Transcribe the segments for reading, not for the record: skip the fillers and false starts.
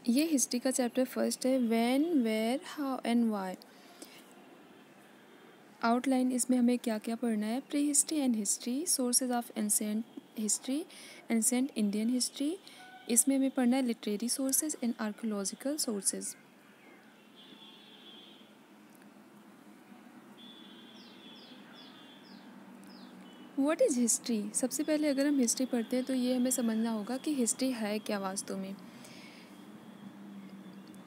ये हिस्ट्री का chapter first है, when, where, how and why. Outline इसमें हमें क्या क्या पढ़ना है। Pre history and history, sources of ancient history, ancient Indian history. इसमें हमें पढ़ना है literary sources and archaeological sources. What is history? सबसे पहले अगर हम हिस्ट्री पढ़ते हैं तो ये हमें समझना होगा कि हिस्ट्री है क्या वास्तव में।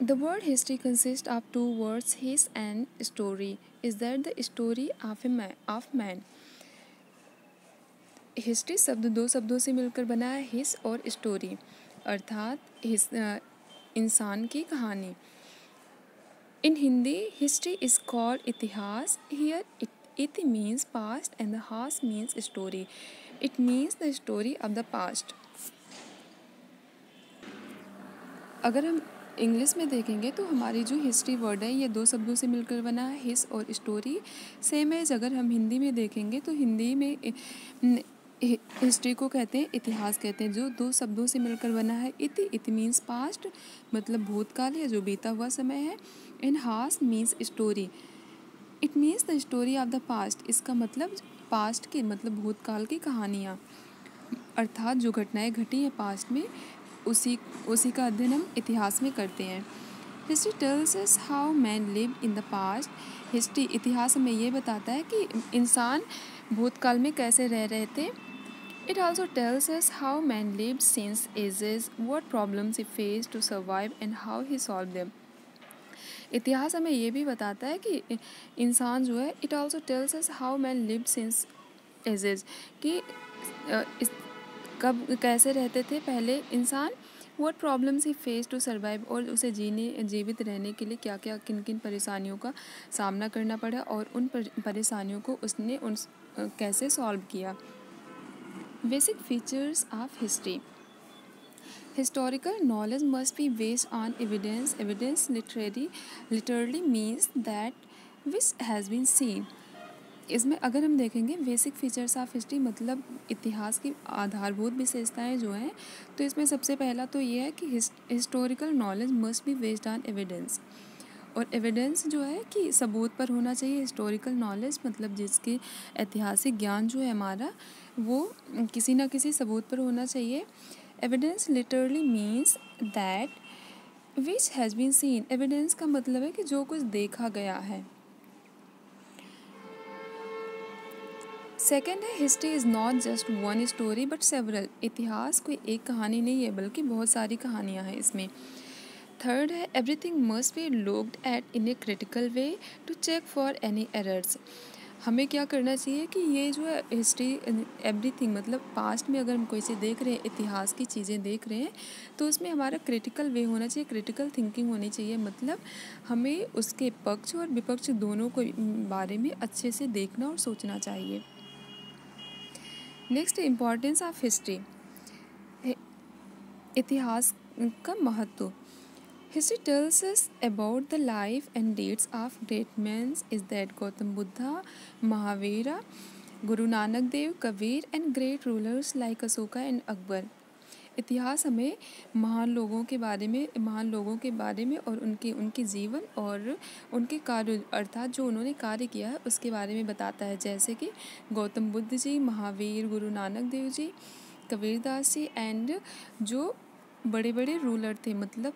The word history consists of two words, his and story. Is that the story of man? History शब्द दो शब्दों से मिलकर बना है, हिस और स्टोरी, अर्थात इंसान की कहानी। इन हिंदी हिस्ट्री इज कॉल्ड इतिहास। Here it means past and the has means story. It means the story of the past. अगर हम इंग्लिश में देखेंगे तो हमारी जो हिस्ट्री वर्ड है ये दो शब्दों से मिलकर बना है, हिस और स्टोरी। सेम एज अगर हम हिंदी में देखेंगे तो हिंदी में हिस्ट्री को कहते हैं इतिहास कहते हैं, जो दो शब्दों से मिलकर बना है। इट मीन्स पास्ट, मतलब भूतकाल या जो बीता हुआ समय है। एंड हास means story, it means the story of the past. इसका मतलब पास्ट के मतलब भूतकाल की कहानियाँ, अर्थात जो घटनाएं घटी हैं पास्ट में उसी का अध्ययन हम इतिहास में करते हैं। History tales us how man live in the past. History इतिहास हमें ये बताता है कि इंसान भूतकाल में कैसे रह रहे थे। It also tells us how man lived since ages, what problems he face to survive and how he solved them. इतिहास हमें ये भी बताता है कि इंसान जो है, it also tells us how man lived since ages, कि कब कैसे रहते थे पहले इंसान, what problems he face to survive, और उसे जीवित रहने के लिए क्या क्या किन किन परेशानियों का सामना करना पड़ा और उन परेशानियों को उसने कैसे सॉल्व किया। Basic features of history. Historical knowledge must be based on evidence. Evidence literally means that which has been seen. इसमें अगर हम देखेंगे बेसिक फीचर्स ऑफ हिस्ट्री मतलब इतिहास की आधारभूत विशेषताएं जो हैं, तो इसमें सबसे पहला तो ये है कि historical knowledge must be based on evidence. और एविडेंस जो है कि सबूत पर होना चाहिए। हिस्टोरिकल नॉलेज मतलब जिसके ऐतिहासिक ज्ञान जो है हमारा, वो किसी न किसी सबूत पर होना चाहिए। Evidence literally means that which has been seen. Evidence का मतलब है कि जो कुछ देखा गया है। सेकेंड है, history is not just one story but several. इतिहास कोई एक कहानी नहीं है बल्कि बहुत सारी कहानियाँ हैं इसमें। थर्ड है, everything must be looked at in a critical way to check for any errors. हमें क्या करना चाहिए कि ये जो है हिस्ट्री एवरीथिंग मतलब पास्ट में अगर हम कोई चीज़ देख रहे हैं, इतिहास की चीज़ें देख रहे हैं, तो उसमें हमारा क्रिटिकल वे होना चाहिए, क्रिटिकल थिंकिंग होनी चाहिए। मतलब हमें उसके पक्ष और विपक्ष दोनों को बारे में अच्छे से देखना और सोचना चाहिए। Next, importance of history. इतिहास का महत्व। History tells us about the life and deeds of great men. Is that Gautam Buddha, Mahavira, Guru Nanak Dev, Kabir and great rulers like Ashoka and Akbar. इतिहास हमें महान लोगों के बारे में और उनके जीवन और उनके कार्य, अर्थात जो उन्होंने कार्य किया है उसके बारे में बताता है। जैसे कि गौतम बुद्ध जी, महावीर, गुरु नानक देव जी, कबीर दास जी एंड जो बड़े बड़े रूलर थे, मतलब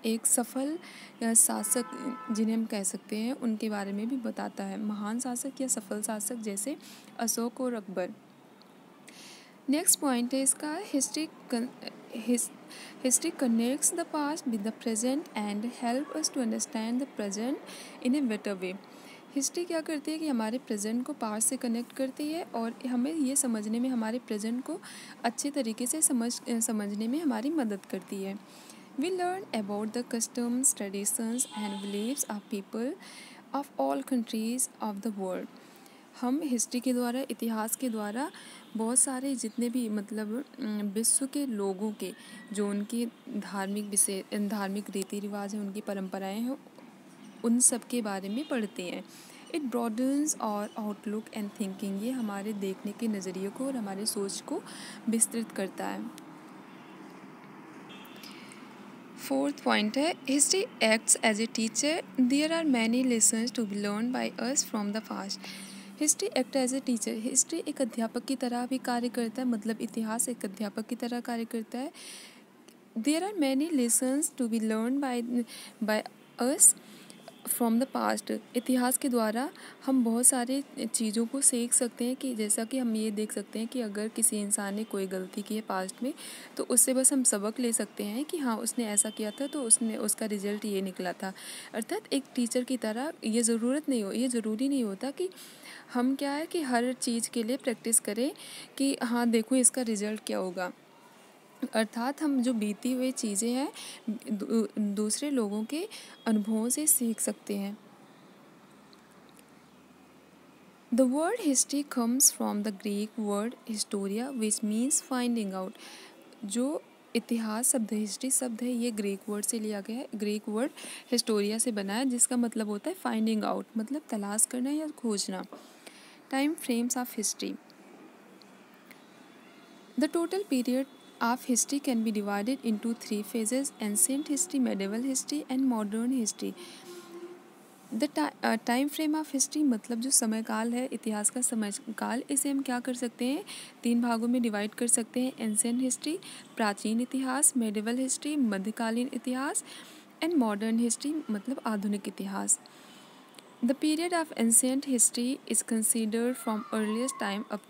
एक सफल शासक जिन्हें हम कह सकते हैं, उनके बारे में भी बताता है। महान शासक या सफल शासक जैसे अशोक और अकबर। नेक्स्ट पॉइंट है इसका, history connects the past with the present and help us to understand the present in a better way. History क्या करती है कि हमारे प्रेजेंट को पास्ट से कनेक्ट करती है और हमें ये समझने में, हमारे प्रेजेंट को अच्छे तरीके से समझने में हमारी मदद करती है। We learn about the customs, traditions and beliefs of people of all countries of the world. हम हिस्ट्री के द्वारा, इतिहास के द्वारा बहुत सारे जितने भी मतलब विश्व के लोगों के जो उनकी धार्मिक रीति रिवाज हैं, उनकी परंपराएं हैं, उन सब के बारे में पढ़ते हैं। इट ब्रॉडन्स और आउटलुक एंड थिंकिंग, ये हमारे देखने के नज़रिए को और हमारे सोच को विस्तृत करता है। फोर्थ पॉइंट है history acts as a teacher, there are many lessons to be learn by us from the past. History act as a teacher, history एक अध्यापक की तरह भी कार्य करता है, मतलब इतिहास एक अध्यापक की तरह कार्य करता है। There are many lessons to be learn by us from the past, इतिहास के द्वारा हम बहुत सारे चीज़ों को सीख सकते हैं। कि जैसा कि हम ये देख सकते हैं कि अगर किसी इंसान ने कोई गलती की है पास्ट में, तो उससे बस हम सबक ले सकते हैं कि हाँ उसने ऐसा किया था तो उसका रिजल्ट ये निकला था। अर्थात एक टीचर की तरह ये ज़रूरी नहीं होता कि हम क्या है कि हर चीज़ के लिए प्रैक्टिस करें कि हाँ देखो इसका रिजल्ट क्या होगा। अर्थात हम जो बीती हुई चीज़ें हैं दूसरे लोगों के अनुभवों से सीख सकते हैं। The word history comes from the Greek word Historia which means finding out. जो इतिहास शब्द है, हिस्ट्री शब्द है, ये ग्रीक वर्ड से लिया गया है। ग्रीक वर्ड हिस्टोरिया से बना है जिसका मतलब होता है फाइंडिंग आउट, मतलब तलाश करना या खोजना। Time frames of history, the total period of history can be divided into three phases: ancient history, medieval history and modern history. The time frame of history मतलब जो समय काल है, इतिहास का समय काल, इसे हम क्या कर सकते हैं, 3 भागों में डिवाइड कर सकते हैं। एंशिएंट हिस्ट्री प्राचीन इतिहास, मेडिवल हिस्ट्री मध्यकालीन इतिहास एंड मॉडर्न हिस्ट्री मतलब आधुनिक इतिहास। The period of ancient history is considered from earliest time up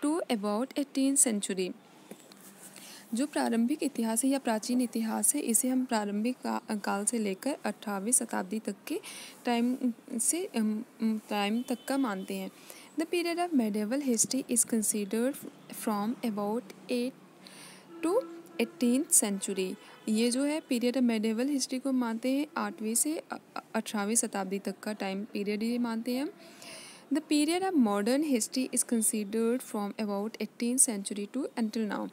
to about 18th century. जो प्रारंभिक इतिहास है या प्राचीन इतिहास है, इसे हम प्रारंभिक काल से लेकर 18वीं शताब्दी तक के टाइम तक का मानते हैं। The period of medieval history is considered from about 8 to 18th century. ये जो है पीरियड ऑफ मेडिवल हिस्ट्री को मानते हैं 8वीं से 18वीं शताब्दी तक का टाइम पीरियड ये मानते हैं। The period of modern history is considered from about 18th century to until now.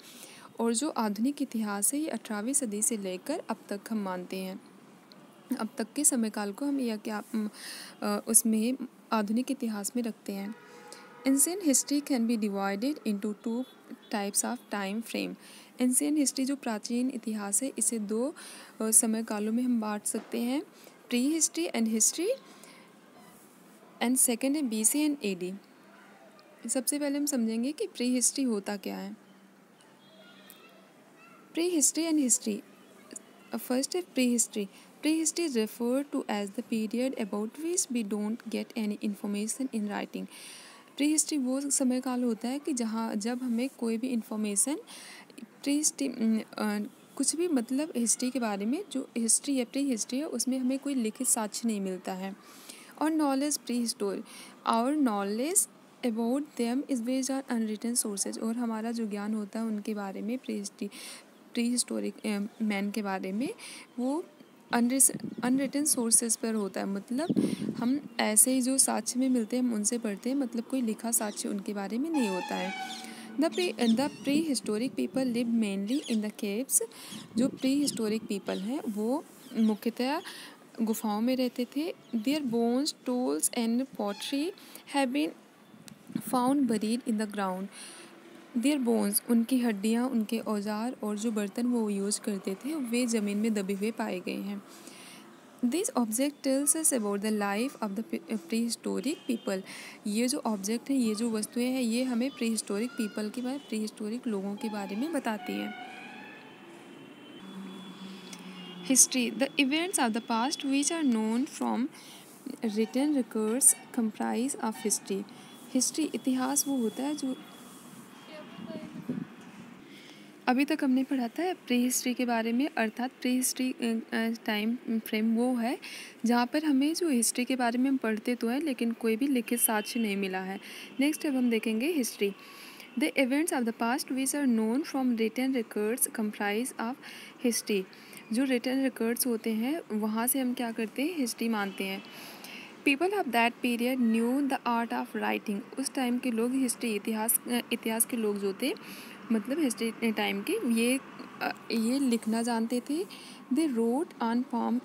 और जो आधुनिक इतिहास है ये 18वीं सदी से लेकर अब तक हम मानते हैं। अब तक के समय काल को हम या क्या उसमें आधुनिक इतिहास में रखते हैं। Ancient history can be divided into 2 types of time frame. Ancient history जो प्राचीन इतिहास है इसे 2 समय कालों में हम बांट सकते हैं, pre history and history, and second है BC एंड AD। सबसे पहले हम समझेंगे कि प्री हिस्ट्री होता क्या है। Prehistory and history. First is prehistory. Prehistory is referred to as the period about which we don't get any information in writing. Prehistory वो समय काल होता है कि जब हमें कोई भी इंफॉर्मेशन कुछ भी मतलब हिस्ट्री के बारे में, जो हिस्ट्री या प्री हिस्ट्री है उसमें हमें कोई लिखित साक्ष्य नहीं मिलता है। और knowledge pre history, our knowledge about them is based on unwritten sources. और हमारा जो ज्ञान होता है उनके बारे में प्री हिस्टोरिक मैन के बारे में वो अनरिटन सोर्सेज पर होता है, मतलब हम ऐसे ही जो साक्ष्य में मिलते हैं हम उनसे पढ़ते हैं, मतलब कोई लिखा साक्ष्य उनके बारे में नहीं होता है। The pre historic people live mainly in the caves. जो प्री हिस्टोरिक पीपल हैं वो मुख्यतः गुफाओं में रहते थे। Their bones, tools and pottery have been found buried in the ground. Their bones उनकी हड्डियाँ, उनके औजार और जो बर्तन वो यूज़ करते थे वे ज़मीन में दबे हुए पाए गए हैं। This object tales us about the life of the pre historic people. ये जो ऑब्जेक्ट हैं, ये जो वस्तुएं हैं, ये हमें प्री हिस्टोरिक पीपल के बारे, प्री हिस्टोरिक लोगों के बारे में बताती हैं। History, the events of the past which are known from written records comprise of history. History इतिहास वो होता है जो अभी तक हमने पढ़ा था प्री हिस्ट्री के बारे में। अर्थात प्री हिस्ट्री टाइम फ्रेम वो है जहाँ पर हमें जो हिस्ट्री के बारे में हम पढ़ते तो हैं लेकिन कोई भी लिखित साक्ष्य नहीं मिला है। नेक्स्ट अब हम देखेंगे history. The events of the past which are known from written records comprise of history. जो रिटन रिकॉर्ड्स होते हैं वहाँ से हम क्या करते हैं, हिस्ट्री मानते हैं। People of that period new the art of writing. उस टाइम के लोग हिस्ट्री इतिहास के लोग जो थे, मतलब हिस्ट्री टाइम के, ये लिखना जानते थे। They wrote on palm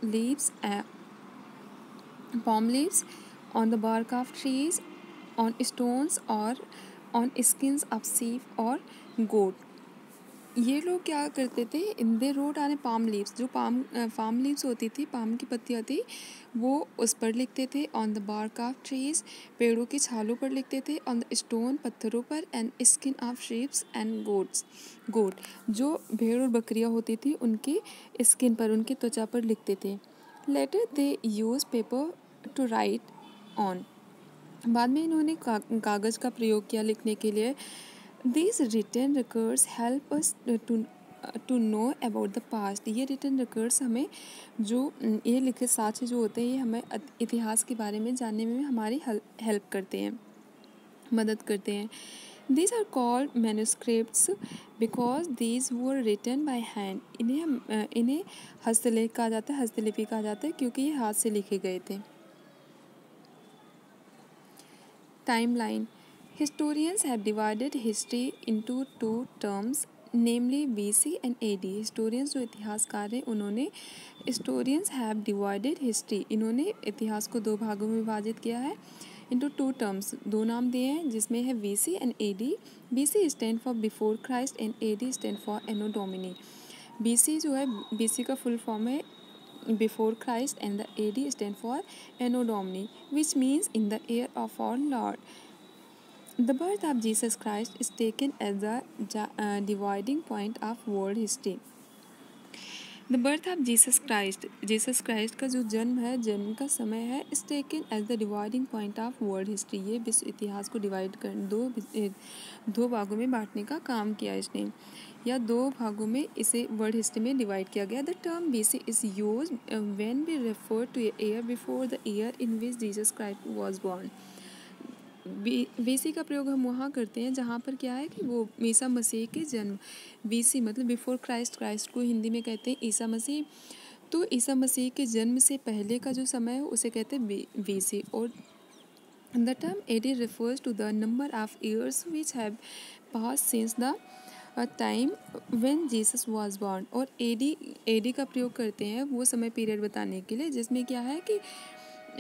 leaves on the bark of trees, on stones or on skins of sheep or goat. ये लोग क्या करते थे, इन दे रोड आने पाम लीव्स, जो पाम लीव्स होती थी, पाम की पत्तियाँ थी, वो उस पर लिखते थे। On the bark of trees, पेड़ों की छालों पर लिखते थे। ऑन द स्टोन, पत्थरों पर। And skin of sheeps and goat, जो भेड़ और बकरियाँ होती थी उनकी स्किन पर, उनकी त्वचा पर लिखते थे। Later they use paper to write on, बाद में इन्होंने कागज़ का प्रयोग किया लिखने के लिए। These written records help us to know about the past. ये written records हमें जो ये लिखे साक्ष्य जो होते हैं, ये हमें इतिहास के बारे में जानने में हमारी हेल्प करते हैं, मदद करते हैं। These are called manuscripts because these were written by hand. इन्हें हस्तलेख कहा जाता है, हस्तलिपि कहा जाता है, क्योंकि ये हाथ से लिखे गए थे। Timeline. Historians have divided history into two terms, namely BC and AD. Historians जो इतिहासकार हैं, उन्होंने historians have divided history, इन्होंने इतिहास को दो भागों में विभाजित किया है। into two terms, दो नाम दिए हैं, जिसमें है BC and AD. BC stand for before Christ and AD stand for Anno Domini. BC जो है, BC का फुल फॉर्म है before Christ, and the AD stand for Anno Domini, which means in the year of our Lord. The birth of Jesus Christ is taken as the dividing point of world history. The birth of Jesus Christ का जो जन्म है, जन्म का समय है, is taken as the dividing point of world history. ये विश्व इतिहास को डिवाइड कर दो भागों में बांटने का काम किया इसने, या दो भागों में इसे वर्ल्ड हिस्ट्री में डिवाइड किया गया। The term BC is used when we refer to a year before the year in which Jesus Christ was born. BC का प्रयोग हम वहाँ करते हैं जहाँ पर क्या है कि वो ईसा मसीह के जन्म, BC मतलब बिफोर क्राइस्ट, क्राइस्ट को हिंदी में कहते हैं ईसा मसीह, तो ईसा मसीह के जन्म से पहले का जो समय है उसे कहते हैं BC। और the term AD refers to the number of years which have passed since the time when Jesus was born. और AD का प्रयोग करते हैं वो समय पीरियड बताने के लिए जिसमें क्या है कि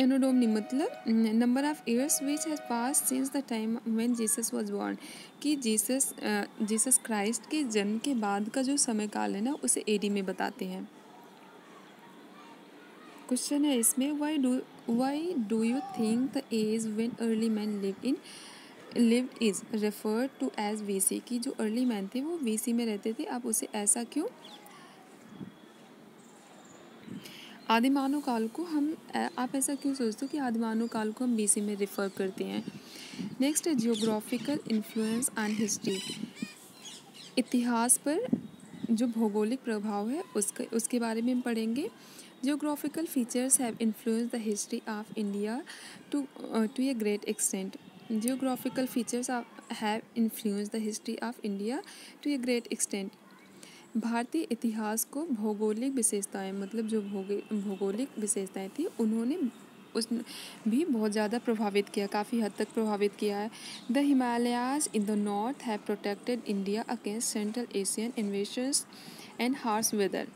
एनो डोमिनी मतलब number of years which has pass since the time when Jesus was born, कि जीसस क्राइस्ट के जन्म के बाद का जो समय काल है ना, उसे AD में बताते हैं। क्वेश्चन है इसमें, why do you think the age when early man lived is referred to as BC, कि जो अर्ली मैन थे वो BC में रहते थे, अब उसे ऐसा क्यों? आदिमानव काल को हम आप ऐसा क्यों सोचते हो कि आदिमानव काल को हम BC में रिफ़र करते हैं? नेक्स्ट है जियोग्राफिकल इन्फ्लुएंस ऑन हिस्ट्री। इतिहास पर जो भौगोलिक प्रभाव है उसके बारे में हम पढ़ेंगे। Geographical features have influence the history of India to a great extent. Geographical features have influenced the history of India to a great extent. भारतीय इतिहास को भौगोलिक विशेषताएं, मतलब जो भौगोलिक विशेषताएं थी उन्होंने भी बहुत ज़्यादा प्रभावित किया, काफ़ी हद तक प्रभावित किया है। The Himalayas in the north have protected India against central Asian invasions and harsh weather.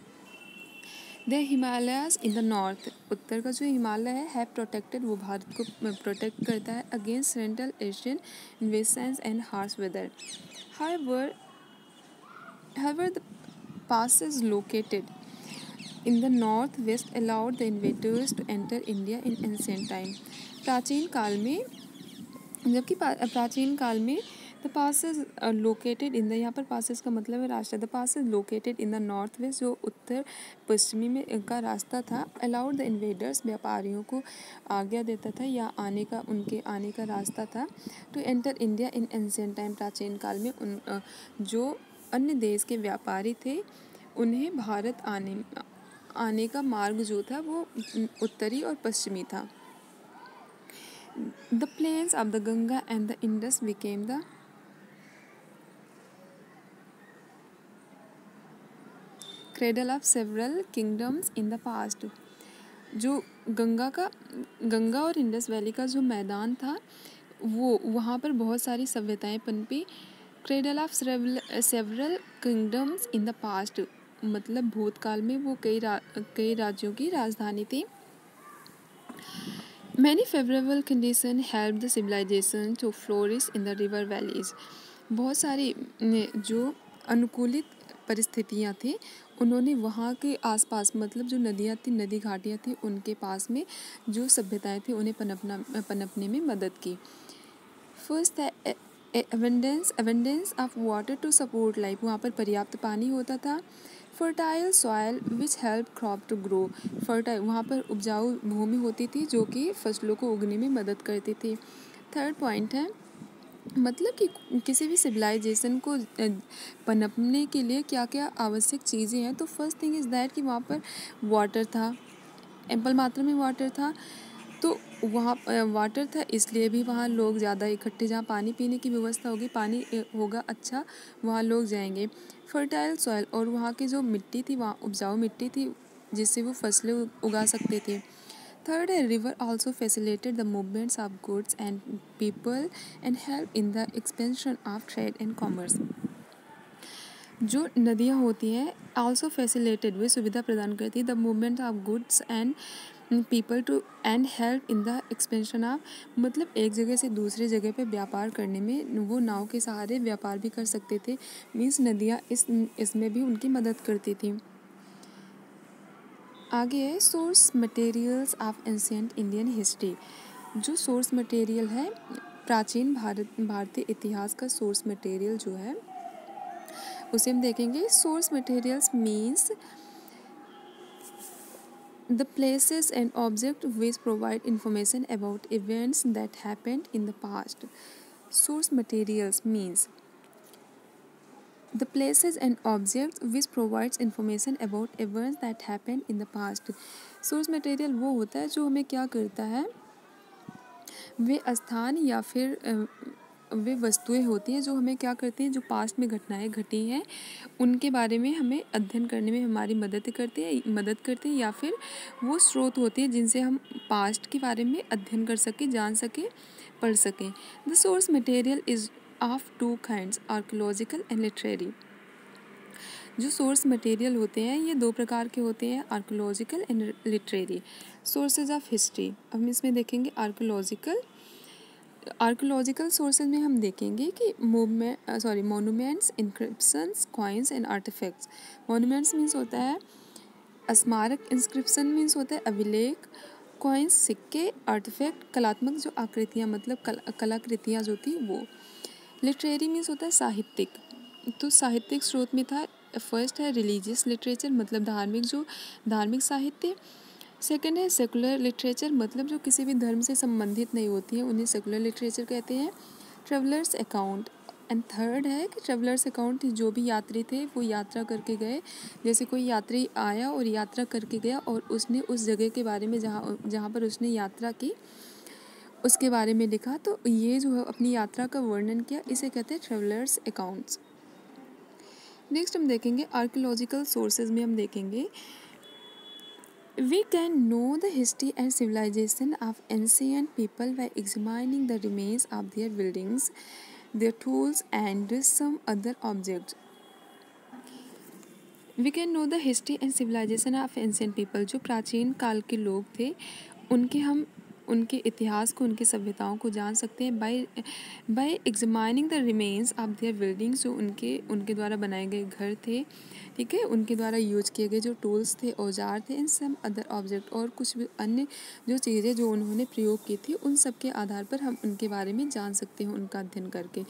The Himalayas in the north, उत्तर का जो हिमालय है प्रोटेक्टेड, वो भारत को प्रोटेक्ट करता है against central Asian invasions and harsh weather. However, the passes located in the northwest allowed the invaders to enter India in ancient time. प्राचीन काल में, जबकि प्राचीन काल में the passes located in the, यहाँ पर पासेस का मतलब है रास्ता, the passes located in the north west, जो उत्तर पश्चिमी में का रास्ता था, अलाउड द इन्वेडर्स, व्यापारियों को आज्ञा देता था या उनके आने का रास्ता था, to enter India in ancient time, प्राचीन काल में जो अन्य देश के व्यापारी थे उन्हें भारत आने का मार्ग जो था वो उत्तरी और पश्चिमी था। The plains of the Ganga and the Indus became the cradle of several kingdoms in the past. जो गंगा और इंडस वैली का जो मैदान था वो वहाँ पर बहुत सारी सभ्यताएं पनपी। Cradle of several kingdoms in the past, मतलब भूतकाल में वो कई राज्यों की राजधानी थी। Many favorable conditions helped the civilization to flourish in the river valleys. बहुत सारी जो अनुकूलित परिस्थितियाँ थी, उन्होंने वहाँ के आसपास मतलब जो नदियाँ थी, नदी घाटियाँ थी, उनके पास में जो सभ्यताएं थी उन्हें पनपने में मदद की। फर्स्ट है abundance of water to support life, वहाँ पर पर्याप्त पानी होता था। Fertile soil which help crop to grow, fertile वहाँ पर उपजाऊ भूमि होती थी जो कि फसलों को उगने में मदद करती थी। थर्ड पॉइंट है मतलब कि किसी भी सिविलाइजेशन को पनपने के लिए क्या क्या आवश्यक चीज़ें हैं। तो फर्स्ट थिंग इज़ दैट कि वहाँ पर वाटर था, एम्पल मात्रा में वाटर था, तो वहाँ वाटर था इसलिए भी वहाँ लोग ज़्यादा इकट्ठे, जहाँ पानी पीने की व्यवस्था होगी, पानी होगा अच्छा, वहाँ लोग जाएंगे। फर्टाइल सॉइल, और वहाँ की जो मिट्टी थी वहाँ उपजाऊ मिट्टी थी जिससे वो फसलें उगा सकते थे। थर्ड है river also facilitate the movements of goods and people and help in the expansion of trade and commerce, जो नदियाँ होती हैं आल्सो फैसिलिटेट, वे सुविधा प्रदान करती है the movement of goods and people to and help in the expansion of, मतलब एक जगह से दूसरी जगह पे व्यापार करने में वो नाव के सहारे व्यापार भी कर सकते थे, मीन्स नदियाँ इसमें भी उनकी मदद करती थी। आगे है source materials of ancient Indian history, जो सोर्स मटेरियल है प्राचीन भारतीय इतिहास का सोर्स मटेरियल जो है उसे हम देखेंगे। Source materials means the places and objects which provide information about events that happened in the past. Source materials means the places and objects which provides information about events that happened in the past. Source material वो होता है जो हमें क्या करता है, वे स्थान या फिर वे वस्तुएं होती हैं जो हमें क्या करती हैं, जो पास्ट में घटनाएं घटी हैं उनके बारे में हमें अध्ययन करने में हमारी मदद करती है, या फिर वो स्रोत होती है जिनसे हम पास्ट के बारे में अध्ययन कर सके, जान सके, पढ़ सकें। The source material is of two kinds, archaeological and literary. जो सोर्स मटेरियल होते हैं ये दो प्रकार के होते हैं, archaeological and literary. Sources of history, अब हम इसमें देखेंगे आर्कियोलॉजिकल सोर्सेज में हम देखेंगे कि monuments, inscriptions, coins and artifacts. Monuments means होता है स्मारक, इंस्क्रिप्शन मीन्स होता है अभिलेख, कॉइन्स सिक्के, आर्टिफैक्ट कलात्मक जो आकृतियाँ मतलब कलाकृतियाँ जो थी वो। लिटरेरी मीन्स होता है साहित्यिक, तो साहित्यिक स्रोत में था फर्स्ट है रिलीजियस लिटरेचर मतलब धार्मिक साहित्य। सेकंड है सेकुलर लिटरेचर मतलब जो किसी भी धर्म से संबंधित नहीं होती है उन्हें सेकुलर लिटरेचर कहते हैं। ट्रेवलर्स अकाउंट, एंड थर्ड है कि ट्रेवलर्स अकाउंट जो भी यात्री थे वो यात्रा करके गए, जैसे कोई यात्री आया और यात्रा करके गया और उसने उस जगह के बारे में जहाँ पर उसने यात्रा की उसके बारे में लिखा, तो ये जो है अपनी यात्रा का वर्णन किया, इसे कहते हैं ट्रेवलर्स अकाउंट्स। नेक्स्ट हम देखेंगे आर्कियोलॉजिकल सोर्सेज में हम देखेंगे we can know the history and civilization of ancient people by examining the remains of their buildings, their tools and some other objects. We can know the history and civilization of ancient people, जो प्राचीन काल के लोग थे उनके इतिहास को, उनकी सभ्यताओं को जान सकते हैं bye examining the remains of their buildings, जो उनके द्वारा बनाए गए घर थे, ठीक है, उनके द्वारा यूज किए गए जो टूल्स थे, औजार थे, एंड सम अदर ऑब्जेक्ट, और कुछ भी अन्य जो चीज़ें जो उन्होंने प्रयोग की थी उन सब के आधार पर हम उनके बारे में जान सकते हैं उनका अध्ययन करके।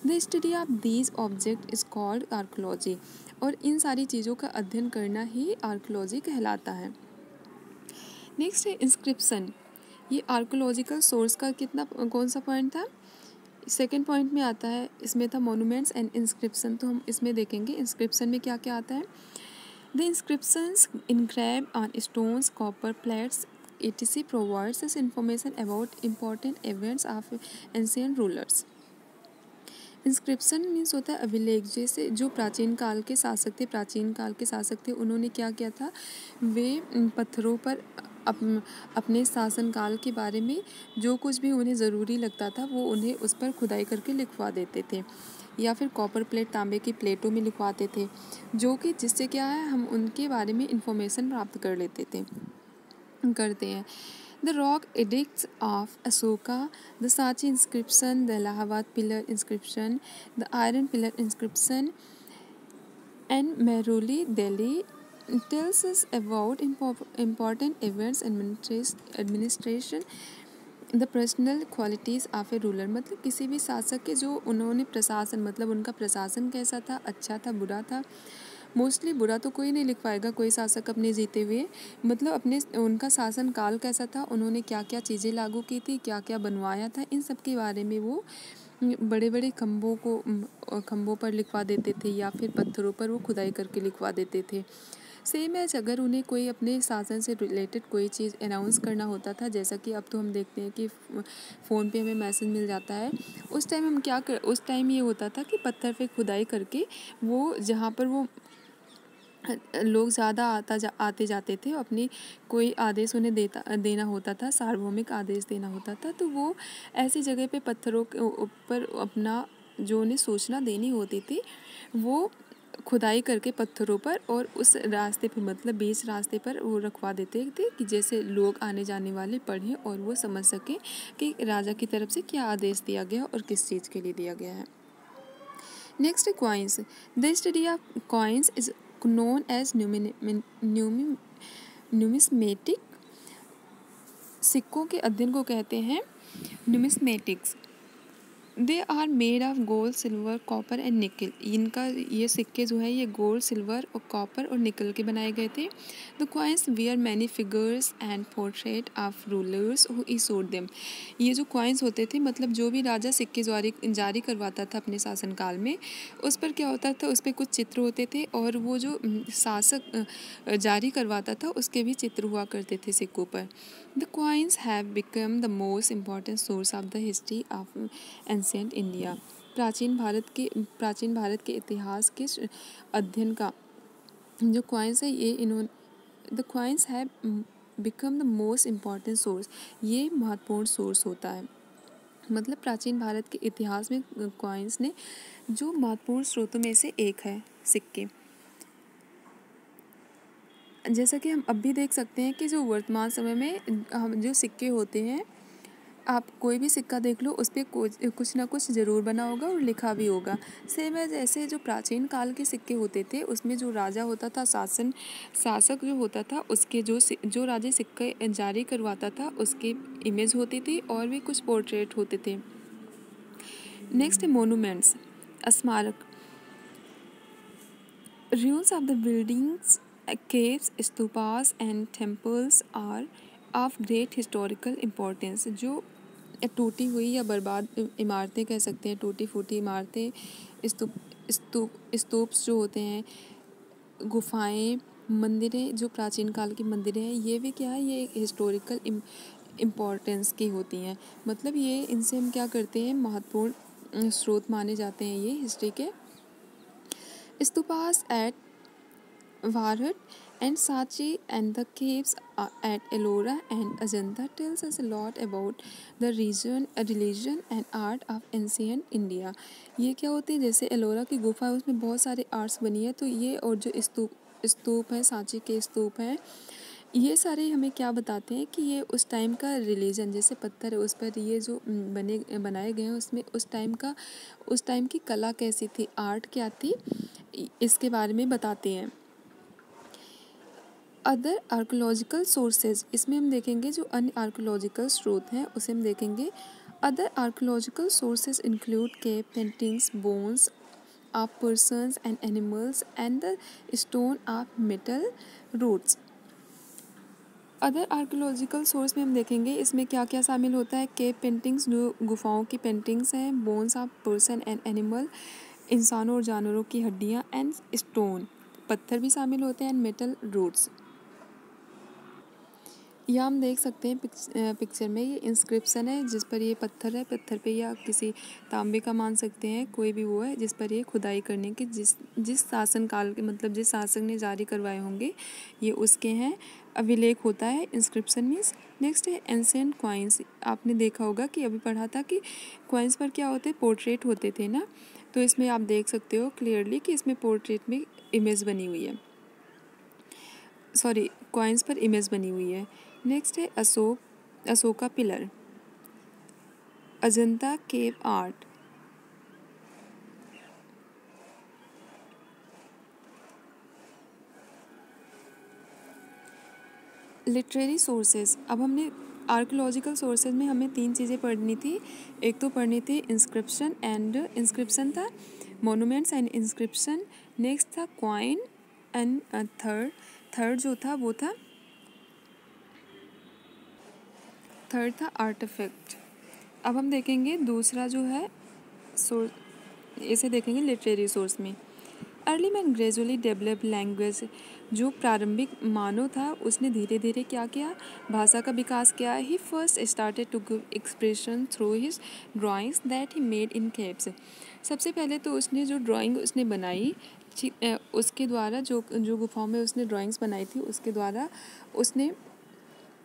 The study of these object is called archaeology, और इन सारी चीज़ों का अध्ययन करना ही आर्कियोलॉजी कहलाता है। नेक्स्ट है इंस्क्रिप्शन, ये आर्कियोलॉजिकल सोर्स का कौन सा पॉइंट था, सेकेंड पॉइंट में आता है, इसमें था मोनूमेंट्स एंड इंस्क्रिप्शन, तो हम इसमें देखेंगे इंस्क्रिप्शन में क्या क्या आता है। The inscriptions engrave on stones, copper plates etc provides us information about important events of ancient rulers. Inscription means होता है अभिलेख, जैसे जो प्राचीन काल के शासक थे उन्होंने क्या किया था, वे पत्थरों पर अपने शासनकाल के बारे में जो कुछ भी उन्हें ज़रूरी लगता था वो उन्हें उस पर खुदाई करके लिखवा देते थे, या फिर कॉपर प्लेट, तांबे की प्लेटों में लिखवाते थे, जो कि जिससे क्या है हम उनके बारे में इंफॉर्मेशन प्राप्त करते हैं। The rock edicts of Asoka, the Sachi inscription, the Allahabad pillar inscription, the iron pillar inscription, and Mehrauli, Delhi tells us about important events, administration, the personal qualities of A ruler. मतलब किसी भी शासक के जो उन्होंने प्रशासन, मतलब उनका प्रशासन कैसा था, अच्छा था, बुरा था। मोस्टली बुरा तो कोई नहीं लिख पाएगा कोई शासक अपने जीते हुए, मतलब अपने उनका शासन काल कैसा था, उन्होंने क्या क्या चीज़ें लागू की थी, क्या क्या बनवाया था, इन सब के बारे में वो बड़े बड़े खम्भों पर लिखवा देते थे या फिर पत्थरों पर वो खुदाई करके लिखवा देते थे। सेम एज अगर उन्हें कोई अपने शासन से रिलेटेड कोई चीज़ अनाउंस करना होता था, जैसा कि अब तो हम देखते हैं कि फ़ोन पे हमें मैसेज मिल जाता है, उस टाइम हम उस टाइम ये होता था कि पत्थर पे खुदाई करके वो जहाँ पर वो लोग ज़्यादा आते जाते थे, अपनी कोई आदेश उन्हें देना होता था, सार्वभौमिक आदेश देना होता था, तो वो ऐसी जगह पे पत्थरों के ऊपर अपना जो उन्हें सूचना देनी होती थी वो खुदाई करके पत्थरों पर और उस रास्ते पे, मतलब बीच रास्ते पर वो रखवा देते थे कि जैसे लोग आने जाने वाले पढ़ें और वो समझ सकें कि राजा की तरफ से क्या आदेश दिया गया और किस चीज़ के लिए दिया गया है। नेक्स्ट है coins. The study of coins is known as numismatic. सिक्कों के अध्ययन को कहते हैं numismatics. They are made of gold, silver, copper and nickel. इनका ये सिक्के जो है ये गोल्ड, सिल्वर और कॉपर और निकल के बनाए गए थे। The coins wear many figures and portrait of rulers who issued them. ये जो कॉइन्स होते थे, मतलब जो भी राजा सिक्के जारी करवाता था अपने शासनकाल में, उस पर क्या होता था, उस पर कुछ चित्र होते थे और वो जो शासक जारी करवाता था उसके भी चित्र हुआ करते थे सिक्कों पर। The coins have become the most important source of the history of ancient India. प्राचीन भारत के इतिहास के अध्ययन का जो कॉइन्स है ये the coins have become the most important source, ये महत्वपूर्ण सोर्स होता है। मतलब प्राचीन भारत के इतिहास में कॉइन्स ने जो महत्वपूर्ण स्रोतों में से एक है सिक्के। जैसा कि हम अब भी देख सकते हैं कि जो वर्तमान समय में हम जो सिक्के होते हैं, आप कोई भी सिक्का देख लो उस पर कुछ ना कुछ ज़रूर बना होगा और लिखा भी होगा। सेम है जैसे जो प्राचीन काल के सिक्के होते थे उसमें जो राजा होता था, शासक जो होता था, उसके जो राजा सिक्के जारी करवाता था उसकी इमेज होती थी और भी कुछ पोर्ट्रेट होते थे। नेक्स्ट है मोनूमेंट्स, स्मारक। Ruins of the buildings, caves, stupas and temples are of great historical importance। जो टूटी हुई या बर्बाद इमारतें कह सकते हैं, टूटी फूटी इमारतें, स्तूप्स जो होते हैं, गुफाएं, मंदिरें, जो प्राचीन काल की मंदिरें हैं, ये भी क्या है, ये हिस्टोरिकल इम्पोर्टेंस की होती हैं। मतलब ये इनसे हम क्या करते हैं, महत्वपूर्ण स्रोत माने जाते हैं ये हिस्ट्री के। Stupas at Varhat and Sachi and the caves at Ellora and Ajanta tells us a lot about the religion and art of ancient India। ये क्या होती है, जैसे एलोरा की गुफा है उसमें बहुत सारे आर्ट्स बनी है, तो ये और जो स्तूप है, सांची के स्तूप हैं, ये सारे हमें क्या बताते हैं कि ये उस टाइम का रिलीजन, जैसे पत्थर है उस पर ये जो बनाए गए हैं उसमें उस टाइम की कला कैसी थी, आर्ट क्या थी, इसके बारे में बताते हैं। अदर आर्कोलॉजिकल सोर्सेज, इसमें हम देखेंगे जो अन्य आर्कोलॉजिकल स्रोत हैं उसे हम देखेंगे। Other archaeological sources include cave paintings, bones of persons and animals and the stone of metal roots. Other archaeological source में हम देखेंगे इसमें क्या क्या शामिल होता है। केव पेंटिंग्स जो गुफाओं की पेंटिंग्स हैं, bones of person and animal, इंसानों और जानवरों की हड्डियाँ, एंड स्टोन, पत्थर भी शामिल होते हैं, एंड मेटल रूट्स। यह हम देख सकते हैं पिक्चर में, ये इंस्क्रिप्शन है जिस पर ये पत्थर है, पत्थर पे या किसी तांबे का मान सकते हैं, कोई भी वो है जिस पर ये खुदाई करने की जिस शासन काल के, मतलब जिस शासक ने जारी करवाए होंगे ये उसके हैं, अभिलेख होता है, इंस्क्रिप्शन मीन्स। नेक्स्ट है एंशिएंट कॉइन्स। आपने देखा होगा कि अभी पढ़ा था कि कॉइन्स पर क्या होते, पोर्ट्रेट होते थे ना, तो इसमें आप देख सकते हो क्लियरली कि इसमें पोर्ट्रेट में इमेज बनी हुई है, सॉरी कॉइन्स पर इमेज बनी हुई है। नेक्स्ट है Ashoka pillar, Ajanta cave art, literary sources. अब हमने आर्कोलॉजिकल सोर्सेज में हमें 3 चीज़ें पढ़नी थी। एक तो पढ़नी थी इंस्क्रिप्शन था, मोनूमेंट्स एंड इंस्क्रिप्शन। नेक्स्ट था कॉइन एंड थर्ड जो था वो था आर्टिफैक्ट। अब हम देखेंगे दूसरा जो है सोर्स, इसे देखेंगे लिटरेरी सोर्स में। Early man gradually develop language. जो प्रारंभिक मानव था उसने धीरे धीरे क्या किया, भाषा का विकास किया। He first started to give expression through his drawings that he made in caves. सबसे पहले तो उसने जो ड्राइंग उसने बनाई उसके द्वारा जो गुफाओं में उसने ड्राइंग्स बनाई थी उसके द्वारा उसने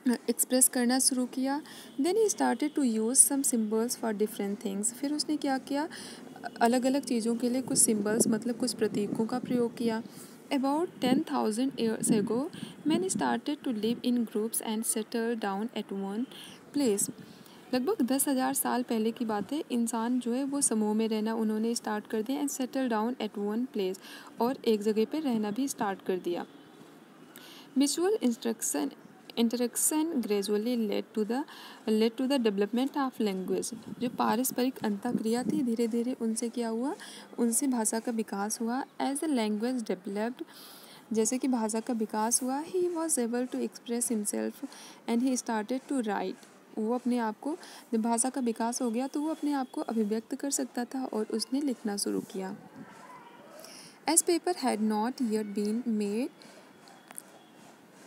एक्सप्रेस करना शुरू किया। Then he started to use some symbols for different things. फिर उसने क्या किया, अलग अलग चीज़ों के लिए कुछ सिम्बल्स मतलब कुछ प्रतीकों का प्रयोग किया। About 10,000 years ago man started to live in groups and settle down at one place. लगभग 10,000 साल पहले की बात है। इंसान जो है वो समूह में रहना उन्होंने स्टार्ट कर दिया and settle down at one place, और एक जगह पर रहना भी स्टार्ट कर दिया। Mutual interaction gradually led to the development of language. जो पारस्परिक अंतःक्रिया थी धीरे धीरे उनसे क्या हुआ, उनसे भाषा का विकास हुआ। एज द लैंग्वेज डेवलप्ड, जैसे कि भाषा का विकास हुआ, he was able to express himself and he started to write. वो अपने आप को, जब भाषा का विकास हो गया तो वो अपने आप को अभिव्यक्त कर सकता था और उसने लिखना शुरू किया। As paper had not yet been made,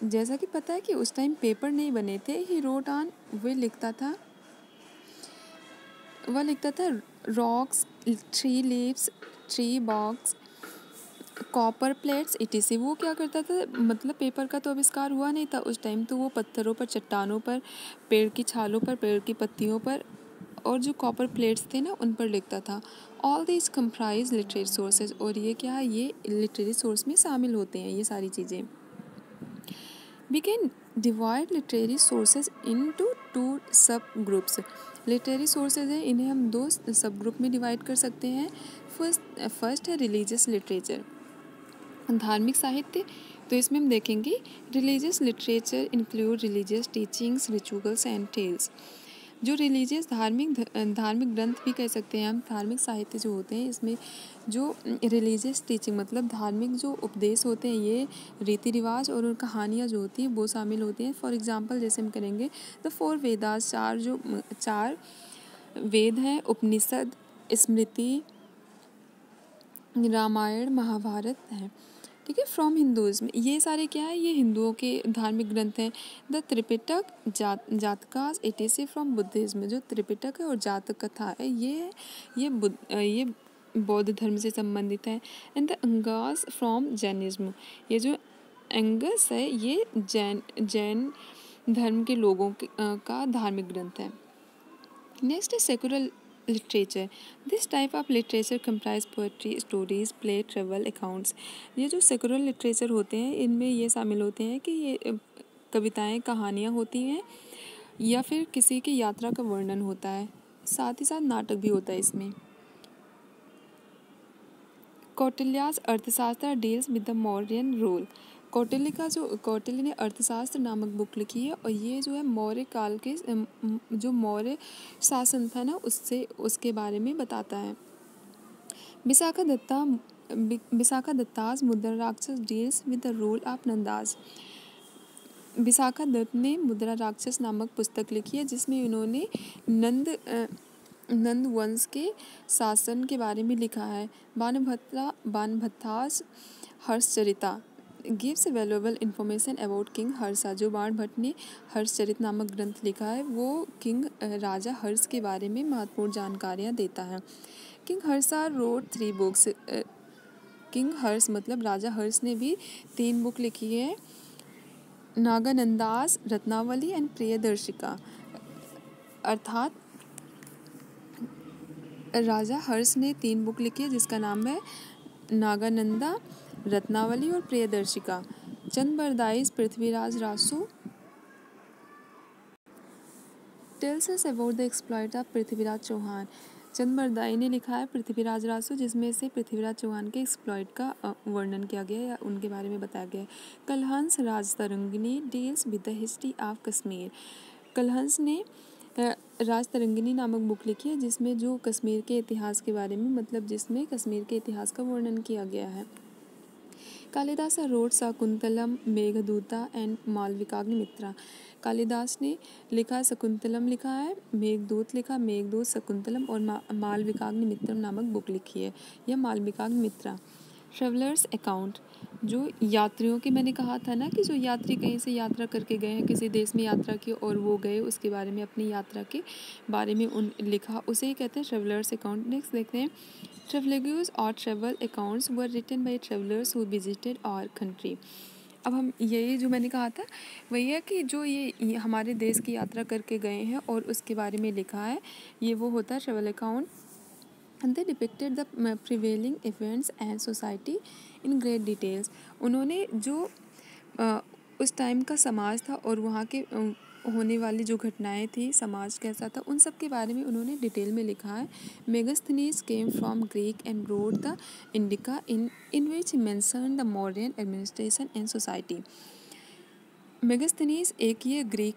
जैसा कि पता है कि उस टाइम पेपर नहीं बने थे। ही रोट ऑन, वह लिखता था rocks, tree leaves, tree box, copper plates etc.. वो क्या करता था, मतलब पेपर का तो आविष्कार हुआ नहीं था उस टाइम, तो वो पत्थरों पर, चट्टानों पर, पेड़ की छालों पर, पेड़ की पत्तियों पर और जो कॉपर प्लेट्स थे ना उन पर लिखता था। All this comprise literary sources, और ये क्या है, ये लिटरेरी सोर्स में शामिल होते हैं ये सारी चीज़ें। We can divide literary sources into 2 सब ग्रुप्स। लिटरेरी सोर्सेज हैं, इन्हें हम 2 सब ग्रुप में डिवाइड कर सकते हैं। फर्स्ट है रिलीजियस लिटरेचर, धार्मिक साहित्य। तो इसमें हम देखेंगे religious literature include religious teachings, rituals and tales. जो रिलीजियस धार्मिक ग्रंथ भी कह सकते हैं हम, धार्मिक साहित्य जो होते हैं इसमें जो रिलीजियस टीचिंग मतलब धार्मिक जो उपदेश होते हैं, ये रीति रिवाज और कहानियाँ जो होती हैं वो शामिल होती हैं। फॉर एग्जांपल जैसे हम करेंगे द 4 वेदास, 4 वेद हैं, उपनिषद, स्मृति, रामायण, महाभारत हैं, ठीक है। फ्रॉम हिंदुज़्म, ये सारे क्या है, ये हिंदुओं के धार्मिक ग्रंथ हैं। The Tripitaka, Jatakas, it is from Buddhism. जो त्रिपिटक है और जातक कथा है ये बौद्ध धर्म से संबंधित है। And the angas from Jainism, ये जो अंगस है ये जैन धर्म के लोगों का धार्मिक ग्रंथ है। नेक्स्ट है secular literature. This type of literature comprise poetry, stories, play, travel accounts. ये जो सेकुलर लिटरेचर होते हैं इनमें ये शामिल होते हैं कि ये कविताएं, कहानियाँ होती हैं या फिर किसी की यात्रा का वर्णन होता है, साथ ही साथ नाटक भी होता है इसमें। कौटिल्यास अर्थशास्त्र deals with the Mauryan rule. Kautilya ने अर्थशास्त्र नामक बुक लिखी है और ये जो है मौर्य काल के जो मौर्य शासन था ना उसके बारे में बताता है। Vishakha Datta's Mudra Rakshasa deals with the rule of Nandas. Vishakha Datta ने मुद्रा राक्षस नामक पुस्तक लिखी है जिसमें उन्होंने नंद वंश के शासन के बारे में लिखा है। Banabhatta's Harshacharita gives valuable information about king Harsha. जो बाणभट्ट ने हर्षचरित नामक ग्रंथ लिखा है वो किंग राजा हर्ष के बारे में महत्वपूर्ण जानकारियाँ देता है। King Harsha wrote 3 books. King Harsh मतलब राजा हर्ष ने भी 3 बुक लिखी है, नागानंदास, रत्नावली एंड प्रियदर्शिका। अर्थात राजा हर्ष ने 3 बुक लिखी है जिसका नाम है नागानंदा, रत्नावली और Priyadarshika. Chand Bardai's Prithviraj Raso tells us about the exploit of Prithviraj Chauhan. Chand Bardai ने लिखा है पृथ्वीराज रासो, जिसमें से पृथ्वीराज चौहान के एक्सप्लॉइट का वर्णन किया गया है या उनके बारे में बताया गया है। Kalhana Rajatarangini deals with the history of Kashmir. Kalhana ने राजतरंगिणी नामक बुक लिखी है जिसमें जो कश्मीर के इतिहास के बारे में मतलब जिसमें कश्मीर के इतिहास का वर्णन किया गया है। Kalidasa wrote Shakuntalam Meghaduta and Malavikagnimitra. कालिदास ने लिखा शकुंतलम लिखा है, मेघदूत लिखा, मेघदूत शकुंतलम और मालविकाग्निमित्रम नामक बुक लिखी है, यह मालविकाग्निमित्रा। ट्रेवलर्स अकाउंट, जो यात्रियों के मैंने कहा था ना कि जो यात्री कहीं से यात्रा करके गए हैं, किसी देश में यात्रा की और वो गए उसके बारे में अपनी यात्रा के बारे में लिखा, उसे ही कहते हैं ट्रेवलर्स अकाउंट। नेक्स्ट देखते हैं ट्रेवलर्स और travel accounts were written by travellers who visited our country. अब हम यही जो मैंने कहा था वही है कि जो ये हमारे देश की यात्रा करके गए हैं और उसके बारे में लिखा है, ये वो होता है travel account. And they depicted the prevailing events and society in great details। उन्होंने जो उस टाइम का समाज था और वहाँ के होने वाली जो घटनाएं थी, समाज कैसा था, उन सब के बारे में उन्होंने डिटेल में लिखा है। Megasthenes came from Greek and road the indica in which mention the modern administration and society. Megasthenes एक ये ग्रीक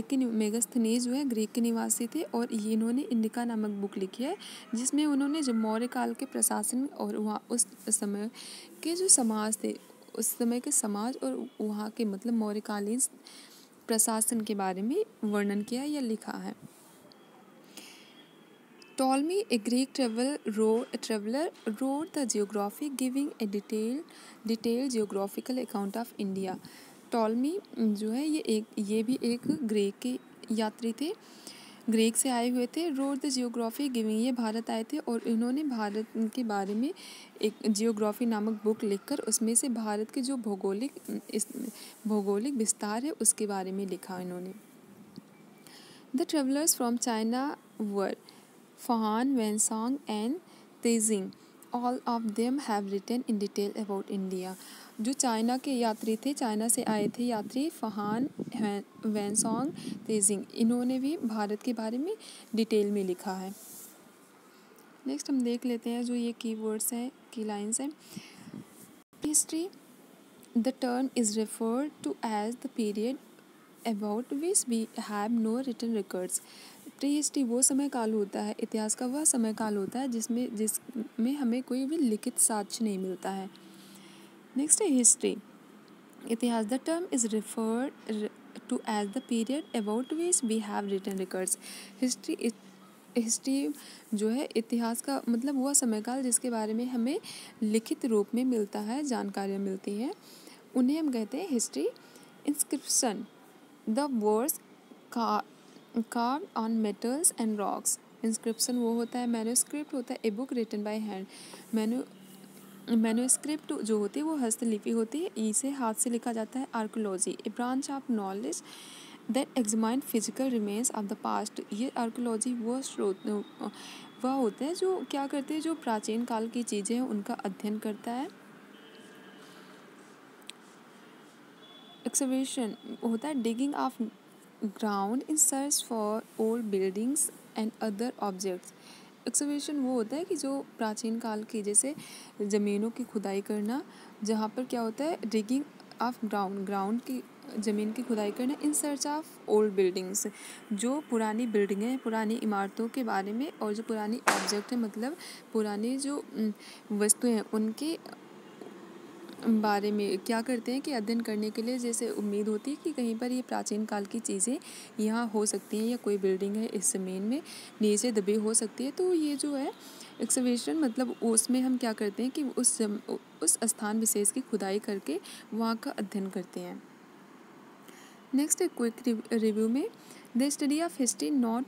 के मेगास्थनीज जो है ग्रीक के निवासी थे और ये इन्होंने इंडिका नामक बुक लिखी है जिसमें उन्होंने जो मौर्य काल के प्रशासन और वहाँ उस समय के जो समाज थे, उस समय के समाज और वहाँ के मतलब मौर्यकालीन प्रशासन के बारे में वर्णन किया या लिखा है। Ptolemy, a Greek traveler, wrote the geography, giving a detailed geographical account of India। Ptolemy जो है ये भी एक ग्रीक के यात्री थे, ग्रीक से आए हुए थे। रोड द जियोग्राफी गिविंग, ये भारत आए थे और इन्होंने भारत के बारे में एक जियोग्राफी नामक बुक लिखकर उसमें से भारत के जो भौगोलिक विस्तार है उसके बारे में लिखा इन्होंने। The travellers from China were Fahan, Wensong and Tezing, all of them have written in detail about India। जो चाइना के यात्री थे, चाइना से आए थे यात्री फहान, वैनसोंग, तेजिंग, इन्होंने भी भारत के बारे में डिटेल में लिखा है। नेक्स्ट हम देख लेते हैं जो ये कीवर्ड्स हैं, की लाइंस हैं। History, the term is referred to as the period about which we have no written records. Prehistory वो समय काल होता है, इतिहास का वह समय काल होता है जिसमें हमें कोई भी लिखित साक्ष्य नहीं मिलता है। नेक्स्ट है हिस्ट्री, इतिहास, the term is referred to as the period about which we have written records. History जो है इतिहास का मतलब वह समय काल जिसके बारे में हमें लिखित रूप में मिलता है, जानकारियाँ मिलती हैं, उन्हें हम कहते हैं history. Inscription, the words carved on metals and rocks। Inscription वो होता है, मैन्युस्क्रिप्ट होता है a book written by hand. Manuscript जो होती है वो हस्तलिपि होती है, इसे हाथ से लिखा जाता है। Archaeology, A branch of knowledge that examine physical remains of the past. ये आर्कोलॉजी वह होता है जो क्या करते हैं, जो प्राचीन काल की चीज़ें हैं उनका अध्ययन करता है। एक्सकवेशन होता है digging of ground in search for old buildings and other objects. Excavation वो होता है कि जो प्राचीन काल की जैसे ज़मीनों की खुदाई करना, जहाँ पर क्या होता है डिगिंग ऑफ ग्राउंड की ज़मीन की खुदाई करना, in search of old buildings, जो पुरानी बिल्डिंगें, पुरानी इमारतों के बारे में, और जो पुरानी ऑब्जेक्ट है मतलब पुरानी जो वस्तुएं हैं उनके बारे में क्या करते हैं कि अध्ययन करने के लिए, जैसे उम्मीद होती है कि कहीं पर ये प्राचीन काल की चीज़ें यहाँ हो सकती हैं या कोई बिल्डिंग है इस ज़मीन में नीचे दबी हो सकती है, तो ये जो है एक्सकवेशन मतलब उसमें हम क्या करते हैं कि उस स्थान विशेष की खुदाई करके वहाँ का अध्ययन करते हैं। नेक्स्ट है क्विक रिव्यू में, the study of history not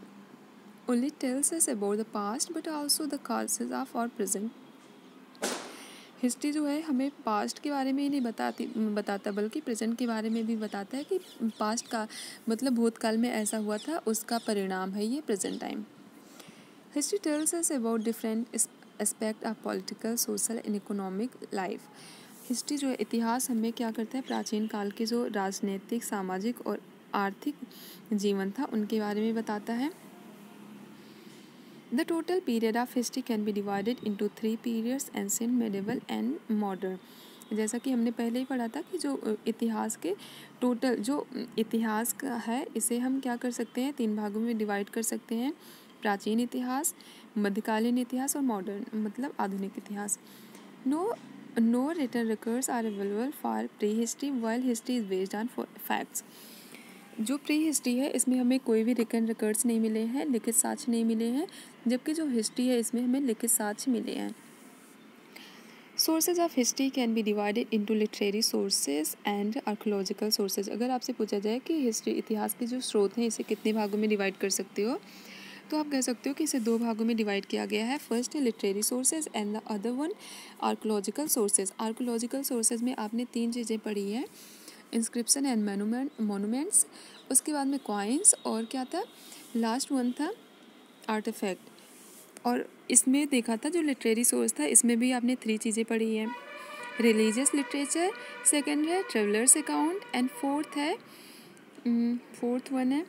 only tells us about the past but also the causes of our present. History जो है हमें पास्ट के बारे में ही नहीं बताता बल्कि प्रेजेंट के बारे में भी बताता है कि पास्ट का मतलब भूतकाल में ऐसा हुआ था, उसका परिणाम है ये present time. History tales us about different aspect of political, social and economic life. History जो है इतिहास हमें क्या करता है, प्राचीन काल के जो राजनीतिक, सामाजिक और आर्थिक जीवन था उनके बारे में बताता है। The total period of history can be divided into 3 periods, ancient, medieval and modern. जैसा कि हमने पहले ही पढ़ा था कि जो इतिहास के टोटल जो इतिहास का है इसे हम क्या कर सकते हैं, 3 भागों में डिवाइड कर सकते हैं, प्राचीन इतिहास, मध्यकालीन इतिहास और मॉडर्न मतलब आधुनिक इतिहास। No written records are available for prehistory while history is based on facts. जो प्री हिस्ट्री है इसमें हमें कोई भी रिटन रिकॉर्ड्स नहीं मिले हैं, लिखित साक्ष्य नहीं मिले हैं, जबकि जो हिस्ट्री है इसमें हमें लिखित साक्ष्य मिले हैं। Sources of history can be divided into literary sources and archaeological sources. अगर आपसे पूछा जाए कि हिस्ट्री इतिहास के जो स्रोत हैं इसे कितने भागों में डिवाइड कर सकते हो, तो आप कह सकते हो कि इसे 2 भागों में डिवाइड किया गया है। फर्स्ट है literary sources and the other one archaeological sources. Archaeological sources में आपने 3 चीज़ें पढ़ी हैं, इंस्क्रिप्शन एंड मोनूमेंट्स, उसके बाद में कॉइन्स और क्या था, लास्ट वन था आर्टिफैक्ट। और इसमें देखा था जो लिटरेरी सोर्स था इसमें भी आपने 3 चीज़ें पढ़ी हैं, रिलीजियस लिटरेचर, सेकंड है travellers account and fourth one है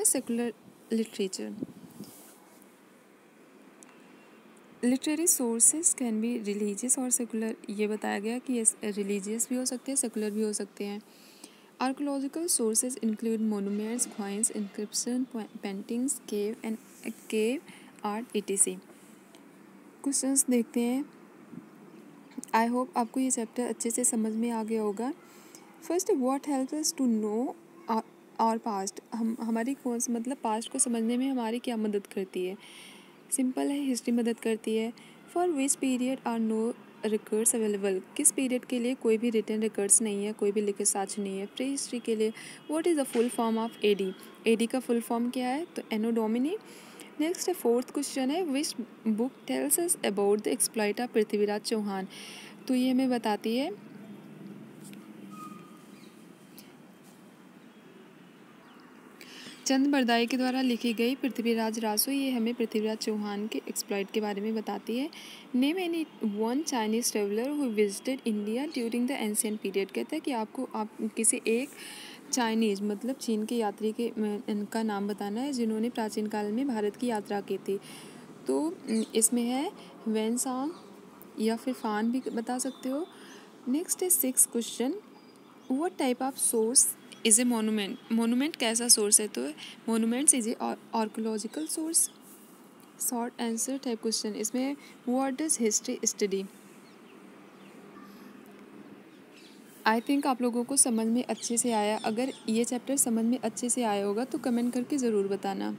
secular literature. Literary sources can be religious और सेकुलर, ये बताया गया कि रिलीजियस भी हो सकते हैं, सेकुलर भी हो सकते हैं। Archaeological sources include monuments, coins, inscription, paintings, cave art etc। Questions देखते हैं। आई होप आपको ये चैप्टर अच्छे से समझ में आ गया होगा। First, what helps us to know our past. हमारी कौन सी मतलब पास्ट को समझने में हमारी क्या मदद करती है। सिंपल है, हिस्ट्री मदद करती है। For which period are no records available. किस पीरियड के लिए कोई भी रिटन रिकॉर्ड्स नहीं है, कोई भी लिखित साक्ष्य नहीं है। प्री हिस्ट्री के लिए what is the full form of AD. AD का फुल फॉर्म क्या है, तो एनो डोमिनी। नेक्स्ट है फोर्थ क्वेश्चन है which book tells us about the exploit of Prithviraj Chauhan. तो ये हमें बताती है चंद बरदाई के द्वारा लिखी गई पृथ्वीराज रासो। ये हमें पृथ्वीराज चौहान के एक्सप्लॉइट के बारे में बताती है। Name any one Chinese traveller who visited India during the ancient period. कहता है कि आप किसी एक चाइनीज मतलब चीन के यात्री के इनका नाम बताना है जिन्होंने प्राचीन काल में भारत की यात्रा की थी। तो इसमें है वेनसांग या फिर फान भी बता सकते हो। नेक्स्ट है 6th question, what type of source is a monument. Monument कैसा सोर्स है, तो monuments is a archaeological source. Short answer type question इसमें what does history study. I think आप लोगों को समझ में अच्छे से आया। अगर ये चैप्टर समझ में अच्छे से आया होगा तो कमेंट करके ज़रूर बताना।